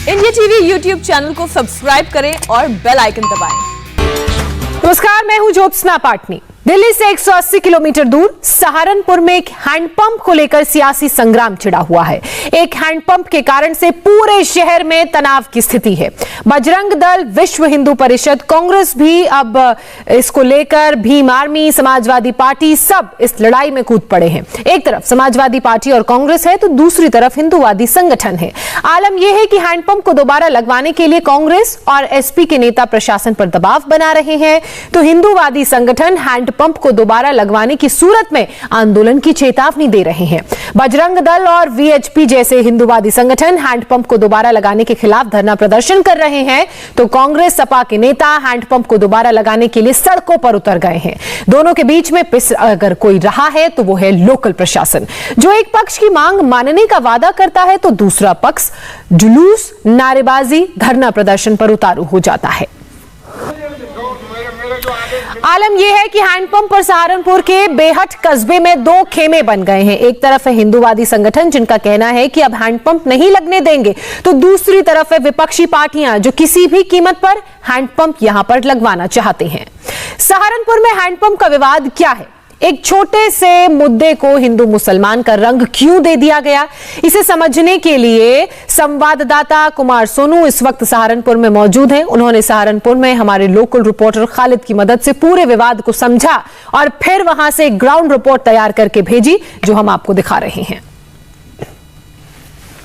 India TV YouTube channel को subscribe करें और बेल आइकन दबाएं। नमस्कार, मैं हूं ज्योत्सना पाटनी। दिल्ली से 180 किलोमीटर दूर सहारनपुर में एक हैंडपंप को लेकर सियासी संग्राम छिड़ा हुआ है। एक हैंडपंप के कारण से पूरे शहर में तनाव की स्थिति है। बजरंग दल, विश्व हिंदू परिषद, कांग्रेस भी अब इसको लेकर, भीम आर्मी, समाजवादी पार्टी सब इस लड़ाई में कूद पड़े हैं। एक तरफ समाजवादी पार्टी और कांग्रेस है तो दूसरी तरफ हिंदूवादी संगठन है। आलम यह है कि हैंडपंप को दोबारा लगवाने के लिए कांग्रेस और एसपी के नेता प्रशासन पर दबाव बना रहे हैं, तो हिंदूवादी संगठन हैंडपंप को दोबारा लगवाने की सूरत में आंदोलन की चेतावनी दे रहे हैं। बजरंग दल और वीएचपी जैसे हिंदूवादी संगठन हैंडपंप को दोबारा लगाने के खिलाफ धरना प्रदर्शन कर रहे हैं, तो कांग्रेस सपा के नेता हैंडपंप को दोबारा लगाने के लिए सड़कों पर उतर गए हैं। दोनों के बीच में पिस अगर कोई रहा है तो वो है लोकल प्रशासन, जो एक पक्ष की मांग मानने का वादा करता है तो दूसरा पक्ष जुलूस, नारेबाजी, धरना प्रदर्शन पर उतारू हो जाता है। आलम यह है कि हैंडपंप पर सहारनपुर के बेहट कस्बे में दो खेमे बन गए हैं। एक तरफ है हिंदूवादी संगठन जिनका कहना है कि अब हैंडपंप नहीं लगने देंगे, तो दूसरी तरफ है विपक्षी पार्टियां जो किसी भी कीमत पर हैंडपंप यहां पर लगवाना चाहते हैं। सहारनपुर में हैंडपंप का विवाद क्या है? एक छोटे से मुद्दे को हिंदू मुसलमान का रंग क्यों दे दिया गया? इसे समझने के लिए संवाददाता कुमार सोनू इस वक्त सहारनपुर में मौजूद हैं। उन्होंने सहारनपुर में हमारे लोकल रिपोर्टर खालिद की मदद से पूरे विवाद को समझा और फिर वहां से ग्राउंड रिपोर्ट तैयार करके भेजी, जो हम आपको दिखा रहे हैं।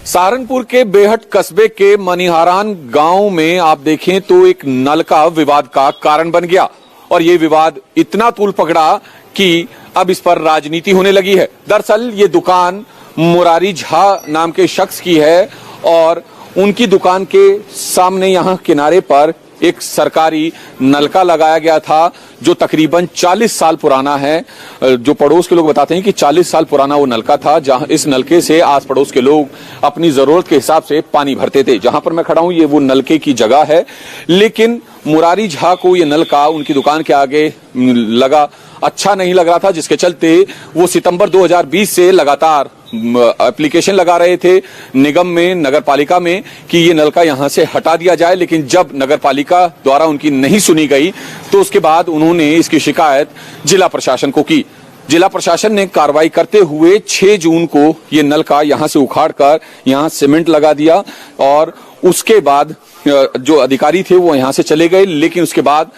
सहारनपुर के बेहट कस्बे के मनिहारान गांव में आप देखें तो एक नल का विवाद का कारण बन गया और ये विवाद इतना तूल पकड़ा कि अब इस पर राजनीति होने लगी है। दरअसल ये दुकान मुरारी झा नाम के शख्स की है और उनकी दुकान के सामने यहाँ किनारे पर एक सरकारी नलका लगाया गया था जो तकरीबन 40 साल पुराना है। जो पड़ोस के लोग बताते हैं कि 40 साल पुराना वो नलका था, जहां इस नलके से आस पड़ोस के लोग अपनी जरूरत के हिसाब से पानी भरते थे। जहां पर मैं खड़ा हूं ये वो नलके की जगह है, लेकिन मुरारी झा को ये नलका उनकी दुकान के आगे लगा अच्छा नहीं लग रहा था, जिसके चलते वो सितंबर 2020 से लगातार एप्लीकेशन लगा रहे थे निगम में, नगर पालिका में कि ये नलका यहां से हटा दिया जाए। लेकिन जब नगर पालिका द्वारा उनकी नहीं सुनी गई तो उसके बाद उन्होंने इसकी शिकायत जिला प्रशासन को की। जिला प्रशासन ने कार्रवाई करते हुए 6 जून को ये नलका यहां से उखाड़कर यहां सीमेंट लगा दिया और उसके बाद जो अधिकारी थे वो यहां से चले गए। लेकिन उसके बाद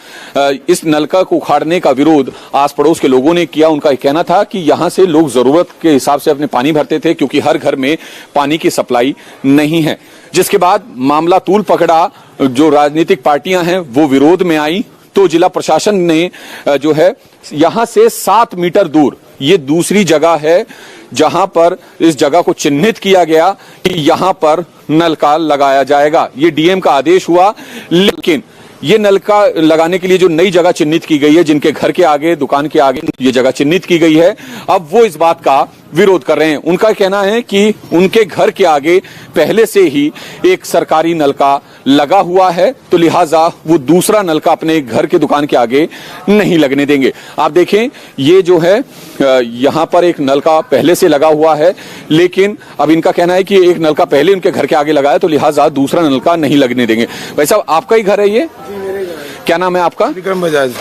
इस नलका को उखाड़ने का विरोध आस पड़ोस के लोगों ने किया। उनका कहना था कि यहां से लोग जरूरत के हिसाब से अपने पानी भरते थे क्योंकि हर घर में पानी की सप्लाई नहीं है। जिसके बाद मामला तूल पकड़ा, जो राजनीतिक पार्टियां हैं वो विरोध में आई, तो जिला प्रशासन ने जो है यहां से 7 मीटर दूर ये दूसरी जगह है जहां पर इस जगह को चिन्हित किया गया कि यहां पर नलका लगाया जाएगा। ये डीएम का आदेश हुआ, लेकिन ये नलका लगाने के लिए जो नई जगह चिन्हित की गई है, जिनके घर के आगे, दुकान के आगे ये जगह चिन्हित की गई है, अब वो इस बात का विरोध कर रहे हैं। उनका कहना है कि उनके घर के आगे पहले से ही एक सरकारी नलका लगा हुआ है, तो लिहाजा वो दूसरा नलका अपने घर के दुकान के आगे नहीं लगने देंगे। आप देखें ये जो है यहाँ पर एक नलका पहले से लगा हुआ है, लेकिन अब इनका कहना है कि एक नलका पहले उनके घर के आगे लगा है, तो लिहाजा दूसरा नलका नहीं लगने देंगे। वैसे आपका ही घर है ये? क्या नाम है आपका? विक्रम बजाज।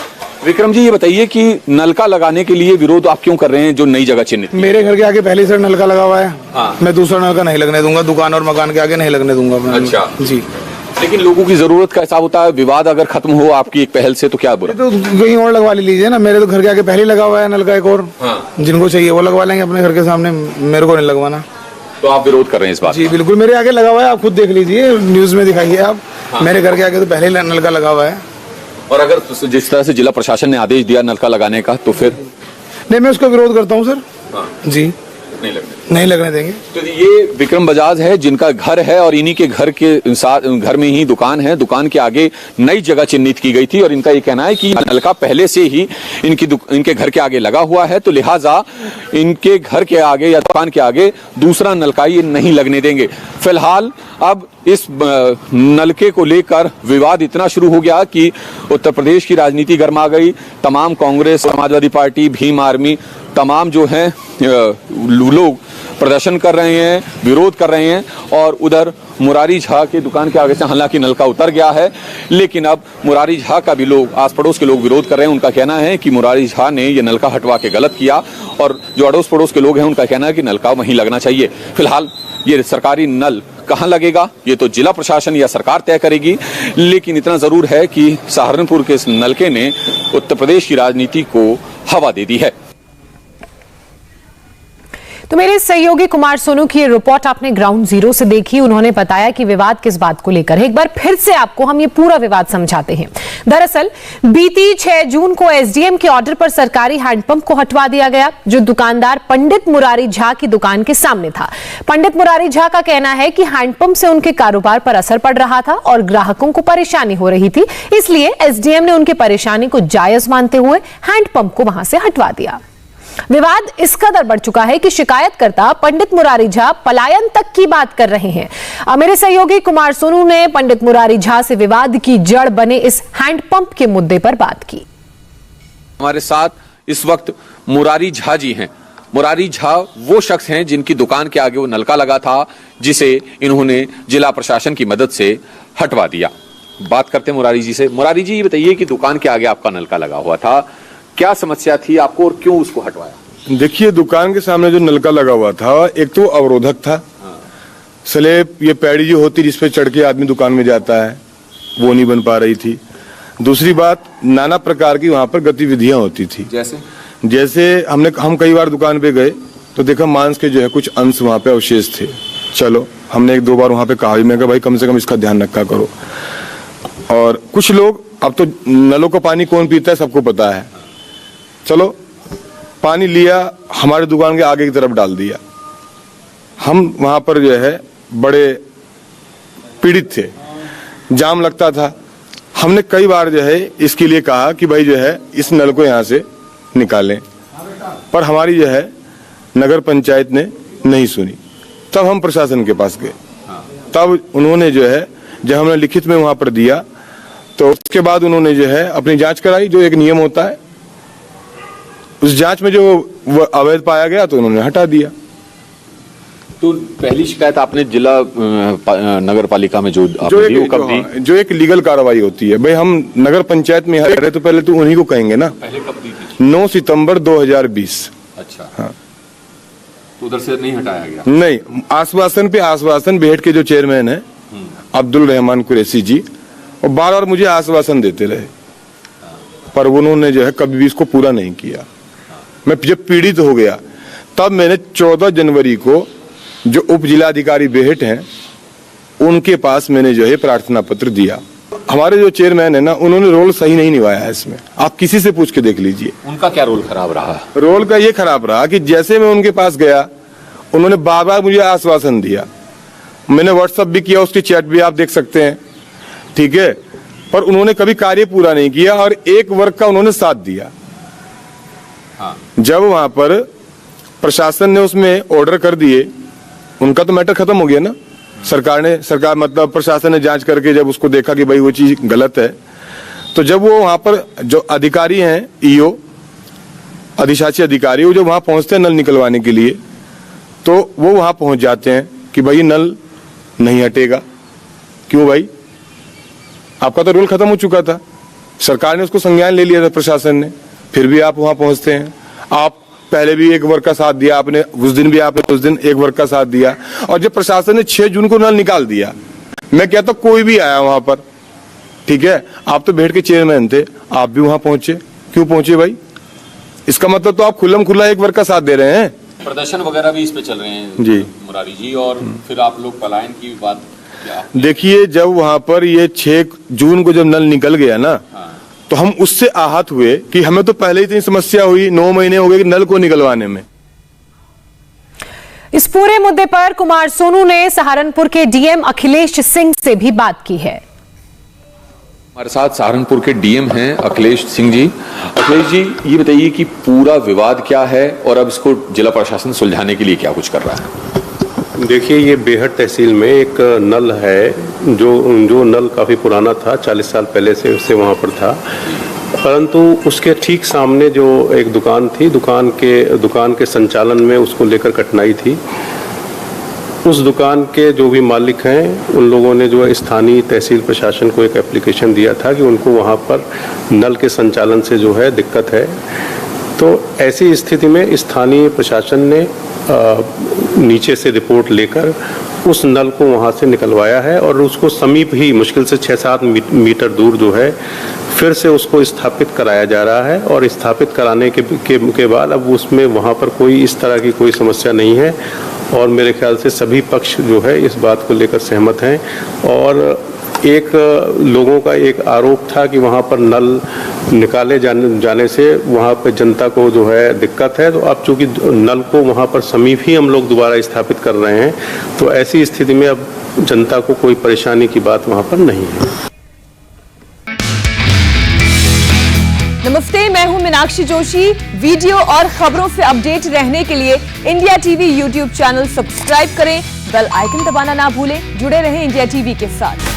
विक्रम जी, ये बताइए कि नलका लगाने के लिए विरोध आप क्यों कर रहे हैं जो नई जगह चिन्हित? मेरे घर के आगे पहले से नलका लगा हुआ है। हाँ। मैं दूसरा नलका नहीं लगने दूंगा, दुकान और मकान के आगे नहीं लगने दूंगा। अच्छा जी। लेकिन लोगों की जरूरत का हिसाब होता है, विवाद अगर खत्म हो आपकी एक पहल से तो क्या बुरा? तो कहीं और लगवा लीजिए ना, मेरे तो घर के आगे पहले लगा हुआ है नलका एक और। हाँ। जिनको चाहिए वो लगवा लेंगे अपने घर के सामने, मेरे को नहीं लगवाना। तो आप विरोध कर रहे हैं इस बात? जी बिल्कुल, मेरे आगे लगा हुआ है, आप खुद देख लीजिए, न्यूज में दिखाइए आप। हाँ। मेरे घर के आगे तो पहले नलका लगा हुआ है। और अगर जिस तरह से जिला प्रशासन ने आदेश दिया नलका लगाने का, तो फिर? नहीं, मैं उसका विरोध करता हूँ सर। हाँ। जी नहीं लगने देंगे। तो ये विक्रम बजाज है जिनका घर है और इन्हीं के घर के साथ घर में ही दुकान है। दुकान के आगे नई जगह चिन्हित की गई थी और इनका ये कहना है कि नलका पहले से ही इनके घर के आगे लगा हुआ है, तो लिहाजा इनके घर के आगे या दुकान के आगे दूसरा नलका ये नहीं लगने देंगे। फिलहाल अब इस नलके को लेकर विवाद इतना शुरू हो गया कि उत्तर प्रदेश की राजनीति गर्मा गई। तमाम कांग्रेस, समाजवादी पार्टी, भीम आर्मी, तमाम जो हैं लोग प्रदर्शन कर रहे हैं, विरोध कर रहे हैं और उधर मुरारी झा के दुकान के आगे से हालांकि नलका उतर गया है, लेकिन अब मुरारी झा का भी लोग, आस पड़ोस के लोग विरोध कर रहे हैं। उनका कहना है कि मुरारी झा ने ये नलका हटवा के गलत किया, और जो अड़ोस पड़ोस के लोग हैं उनका कहना है कि नलका वहीं लगना चाहिए। फिलहाल ये सरकारी नल कहां लगेगा ये तो जिला प्रशासन या सरकार तय करेगी, लेकिन इतना जरूर है कि सहारनपुर के इस नलके ने उत्तर प्रदेश की राजनीति को हवा दे दी है। तो मेरे सहयोगी कुमार सोनू की ये रिपोर्ट आपने ग्राउंड जीरो से देखी। उन्होंने बताया कि विवाद किस बात को लेकर है। एक बार फिर से आपको हम ये पूरा विवाद समझाते हैं। दरअसल बीती 6 जून को एसडीएम के ऑर्डर पर सरकारी हैंडपंप को हटवा दिया गया, जो दुकानदार पंडित मुरारी झा की दुकान के सामने था। पंडित मुरारी झा का कहना है कि हैंडपंप से उनके कारोबार पर असर पड़ रहा था और ग्राहकों को परेशानी हो रही थी, इसलिए एसडीएम ने उनकी परेशानी को जायज मानते हुए हैंडपंप को वहां से हटवा दिया। विवाद इस कदर बढ़ चुका है कि शिकायतकर्ता पंडित मुरारी झा पलायन तक की बात कर रहे हैं। मेरे सहयोगी कुमार सोनू ने पंडित मुरारी झा से विवाद की जड़ बने इस हैंडपंप के मुद्दे पर बात की। हमारे साथ इस वक्त मुरारी झा जी हैं। मुरारी झा वो शख्स हैं जिनकी दुकान के आगे वो नलका लगा था, जिसे इन्होंने जिला प्रशासन की मदद से हटवा दिया। बात करते हैं मुरारी जी से। मुरारी जी, ये बताइए कि दुकान के आगे आपका नलका लगा हुआ था, क्या समस्या थी आपको और क्यों उसको हटवाया? देखिए, दुकान के सामने जो नलका लगा हुआ था, एक तो अवरोधक था। स्लेब, ये पैड़ी जो होती जिसपे चढ़ के आदमी दुकान में जाता है, वो नहीं बन पा रही थी। दूसरी बात, नाना प्रकार की वहां पर गतिविधियां होती थी। जैसे हम कई बार दुकान पे गए तो देखा मांस के जो है कुछ अंश वहां पे अवशेष थे। चलो, हमने 1-2 बार वहां पे कहा भी, मैं कहा भाई कम से कम इसका ध्यान रखा करो। और कुछ लोग, अब तो नलों का पानी कौन पीता है सबको पता है, चलो पानी लिया, हमारे दुकान के आगे की तरफ डाल दिया। हम वहां पर जो है बड़े पीड़ित थे, जाम लगता था। हमने कई बार जो है इसके लिए कहा कि भाई जो है इस नल को यहाँ से निकालें, पर हमारी जो है नगर पंचायत ने नहीं सुनी। तब हम प्रशासन के पास गए, तब उन्होंने जो है, जब हमने लिखित में वहां पर दिया, तो उसके बाद उन्होंने जो है अपनी जांच कराई, जो एक नियम होता है। उस जांच में जो अवैध पाया गया तो उन्होंने हटा दिया। तो पहली शिकायत आपने जिला नगर पालिका में जो एक लीगल कार्रवाई होती है, भाई हम नगर पंचायत में रहे तो पहले तो उन्हीं को कहेंगे ना। पहले कब दी थी? 9 सितंबर 2020। अच्छा, हाँ। तो उधर से नहीं हटाया गया? नहीं, आश्वासन पे आश्वासन, बेहट के जो चेयरमैन है अब्दुल रहमान कुरैशी जी, और बार-बार मुझे आश्वासन देते रहे, पर उन्होंने जो है कभी भी इसको पूरा नहीं किया। मैं जब पीड़ित हो गया, तब मैंने 14 जनवरी को जो उप जिलाधिकारी बेहट हैं उनके पास मैंने जो है प्रार्थना पत्र दिया। हमारे जो चेयरमैन है ना, उन्होंने रोल सही नहीं निभाया है इसमें। आप किसी से पूछ के देख लीजिए। उनका क्या रोल खराब रहा? रोल का ये खराब रहा कि जैसे मैं उनके पास गया, उन्होंने बार बार मुझे आश्वासन दिया। मैंने व्हाट्सएप भी किया, उसकी चैट भी आप देख सकते हैं, ठीक है, पर उन्होंने कभी कार्य पूरा नहीं किया और एक वर्ग का उन्होंने साथ दिया। हाँ। जब वहां पर प्रशासन ने उसमें ऑर्डर कर दिए, उनका तो मैटर खत्म हो गया ना। सरकार मतलब प्रशासन ने जांच करके जब उसको देखा कि भाई वो चीज गलत है, तो जब वो वहां पर जो अधिकारी हैं, ईओ अधिशासी अधिकारी, वो जब वहां पहुंचते हैं नल निकलवाने के लिए, तो वो वहां पहुंच जाते हैं कि भाई नल नहीं हटेगा। क्यों भाई? आपका तो रूल खत्म हो चुका था, सरकार ने उसको संज्ञान ले लिया था प्रशासन ने, फिर भी आप वहां पहुंचते हैं। आप पहले भी एक वर्ग का साथ दिया आपने, उस दिन एक वर्ग का साथ दिया, और जब प्रशासन ने 6 जून को नल निकाल दिया, मैं कहता कोई भी आया वहां पर, ठीक है, आप तो बेहट के चेयरमैन थे, आप भी वहां पहुंचे। क्यों पहुंचे भाई? इसका मतलब तो आप खुल्लम खुल्ला एक वर्ग का साथ दे रहे हैं। प्रदर्शन वगैरह भी इस पे चल रहे हैं जी मुरारी जी, और फिर आप लोग पलायन की बात क्या? देखिए, जब वहां पर ये 6 जून को जब नल निकल गया ना, तो हम उससे आहत हुए कि हमें तो पहले ही इतनी समस्या हुई, 9 महीने हो गए कि नल को निकलवाने में। इस पूरे मुद्दे पर कुमार सोनू ने सहारनपुर के डीएम अखिलेश सिंह से भी बात की है। हमारे साथ सहारनपुर के डीएम हैं अखिलेश सिंह जी। अखिलेश जी, ये बताइए कि पूरा विवाद क्या है और अब इसको जिला प्रशासन सुलझाने के लिए क्या कुछ कर रहा है? देखिए, ये बेहट तहसील में एक नल है, जो नल काफ़ी पुराना था, 40 साल पहले से उससे वहाँ पर था, परंतु उसके ठीक सामने जो एक दुकान थी, दुकान के संचालन में उसको लेकर कठिनाई थी। उस दुकान के जो भी मालिक हैं उन लोगों ने जो है स्थानीय तहसील प्रशासन को एक एप्लीकेशन दिया था कि उनको वहाँ पर नल के संचालन से जो है दिक्कत है। तो ऐसी स्थिति में स्थानीय प्रशासन ने नीचे से रिपोर्ट लेकर उस नल को वहाँ से निकलवाया है और उसको समीप ही मुश्किल से 6-7 मीटर दूर जो है फिर से उसको स्थापित कराया जा रहा है। और स्थापित कराने के बाद अब उसमें वहाँ पर कोई इस तरह की कोई समस्या नहीं है और मेरे ख्याल से सभी पक्ष जो है इस बात को लेकर सहमत हैं। और एक लोगों का एक आरोप था कि वहाँ पर नल निकाले जाने से वहाँ पर जनता को जो है दिक्कत है। तो अब चूंकि नल को वहाँ पर समीप ही हम लोग दोबारा स्थापित कर रहे हैं तो ऐसी स्थिति में अब जनता को कोई परेशानी की बात वहाँ पर नहीं है। नमस्ते, मैं हूं मीनाक्षी जोशी। वीडियो और खबरों से अपडेट रहने के लिए India TV YouTube channel subscribe करें, बेल आइकन दबाना ना भूलें। जुड़े रहें इंडिया टीवी के साथ।